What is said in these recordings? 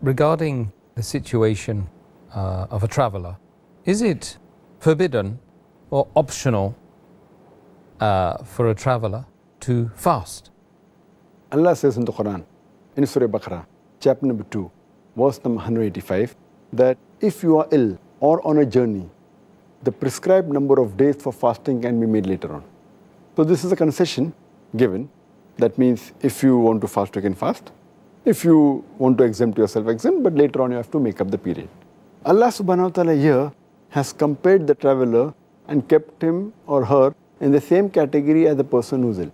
regarding the situation of a traveller, is it forbidden or optional for a traveller to fast? Allah says in the Quran, in Surah Baqarah, chapter number 2, verse number 185, that if you are ill or on a journey, the prescribed number of days for fasting can be made later on. So this is a concession given. That means if you want to fast, you can fast. If you want to exempt yourself, exempt, but later on you have to make up the period. Allah subhanahu wa ta'ala here has compared the traveller and kept him or her in the same category as the person who's ill.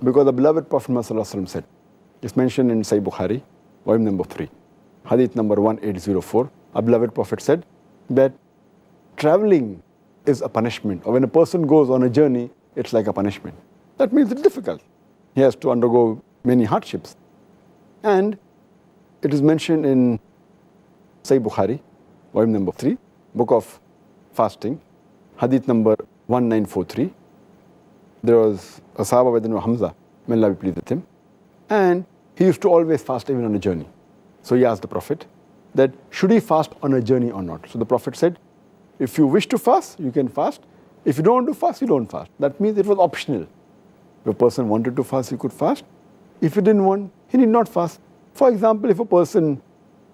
Because the beloved Prophet Muhammad said, it's mentioned in Sahih Bukhari, volume number 3, hadith number 1804, our beloved Prophet said that traveling is a punishment, or when a person goes on a journey, it's like a punishment. That means it's difficult. He has to undergo many hardships. And it is mentioned in Sahih Bukhari, volume number 3, book of fasting, hadith number 1943. There was a Sahaba by the name of Hamza, may Allah be pleased with him, and he used to always fast even on a journey. So he asked the Prophet that should he fast on a journey or not. So the Prophet said, if you wish to fast, you can fast. If you don't want to fast, you don't fast. That means it was optional. If a person wanted to fast, he could fast. If he didn't want, he need not fast. For example, if a person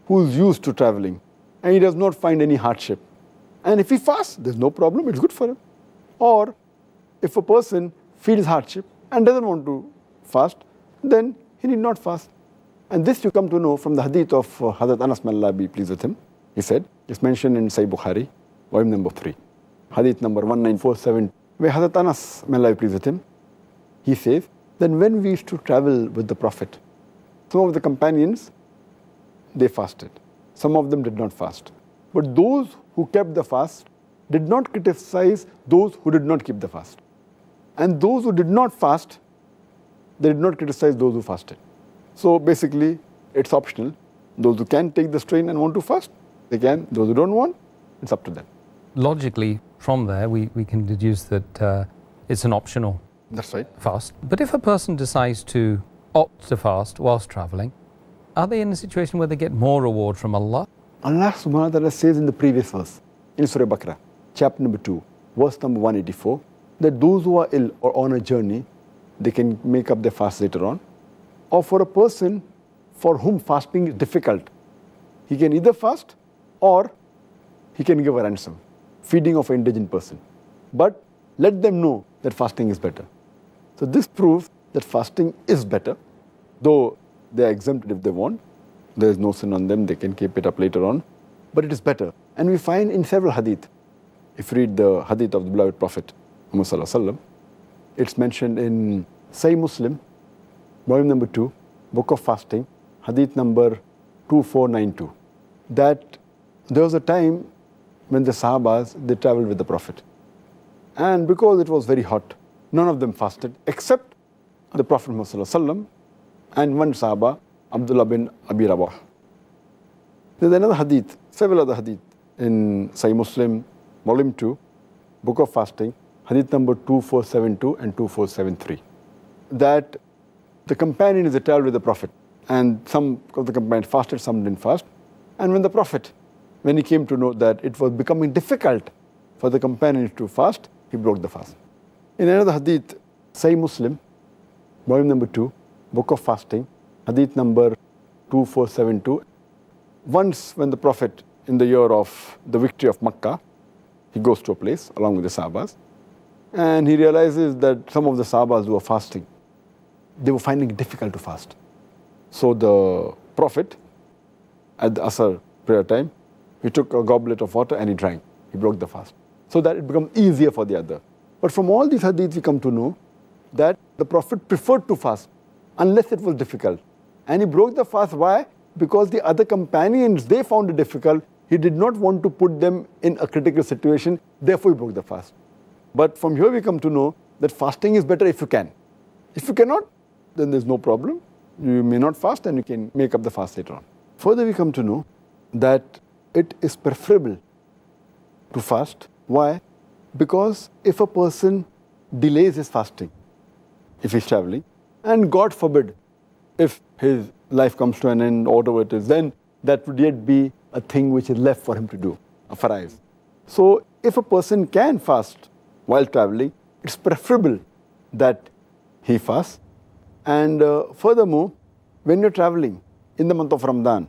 who's used to traveling and he does not find any hardship, and if he fasts, there's no problem, it's good for him. Or if a person feels hardship and doesn't want to fast, then he need not fast. And this you come to know from the hadith of Hazrat Anas, may Allah be pleased with him. He said, it's mentioned in Sahih Bukhari, volume number 3, hadith number 1947, where Hazrat Anas, may Allah be pleased with him, he says, then when we used to travel with the Prophet, some of the companions, they fasted. Some of them did not fast. But those who kept the fast did not criticize those who did not keep the fast. And those who did not fast, they did not criticize those who fasted. So basically, it's optional. Those who can take the strain and want to fast, they can. Those who don't want, it's up to them. Logically, from there, we can deduce that it's an optional That's right. fast. But if a person decides to opt to fast whilst traveling, are they in a situation where they get more reward from Allah? Allah subhanahu wa ta'ala says in the previous verse, in Surah Baqarah, chapter number 2, verse number 184, that those who are ill or on a journey, they can make up their fast later on. Or for a person for whom fasting is difficult, he can either fast or he can give a ransom, feeding of an indigent person. But let them know that fasting is better. So this proves that fasting is better, though they are exempted if they want. There is no sin on them, they can keep it up later on. But it is better. And we find in several hadith, if you read the hadith of the beloved Prophet Muhammad Sallallahu Alaihi Wasallam, it's mentioned in Sahih Muslim, volume number 2, book of fasting, hadith number 2492, that there was a time when the Sahabas, they traveled with the Prophet. And because it was very hot, none of them fasted except the Prophet Muhammad Sallallahu Alaihi Wasallam and one Sahaba, Abdullah bin Abi Rabah. There's another hadith, several other hadith in Sahih Muslim, volume 2, book of fasting, hadith number 2472 and 2473, that the companions they traveled with the Prophet, and some of the companions fasted, some didn't fast. And when the Prophet, when he came to know that it was becoming difficult for the companions to fast, he broke the fast. In another hadith, Sahih Muslim, volume number 2, book of fasting, hadith number 2472, once when the Prophet, in the year of the victory of Makkah, he goes to a place along with the Sahabas, and he realizes that some of the Sahabas who were fasting, they were finding it difficult to fast. So the Prophet, at the Asr prayer time, he took a goblet of water and he drank. He broke the fast, so that it becomes easier for the other. But from all these hadiths, we come to know that the Prophet preferred to fast unless it was difficult. And he broke the fast. Why? Because the other companions, they found it difficult. He did not want to put them in a critical situation. Therefore, he broke the fast. But from here, we come to know that fasting is better if you can. If you cannot, then there's no problem. You may not fast and you can make up the fast later on. Further, we come to know that it is preferable to fast. Why? Because if a person delays his fasting, if he's traveling, and God forbid, if his life comes to an end or whatever it is, then that would yet be a thing which is left for him to do, a faraiz. So if a person can fast while traveling, it's preferable that he fasts. And furthermore, when you're traveling in the month of Ramadan,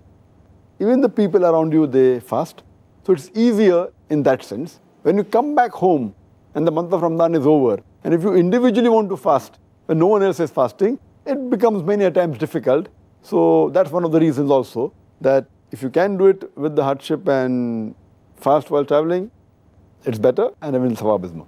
even the people around you, they fast. So it's easier in that sense. When you come back home and the month of Ramadan is over, and if you individually want to fast when no one else is fasting, it becomes many a times difficult. So that's one of the reasons also, that if you can do it with the hardship and fast while traveling, it's better, and even thawab is more.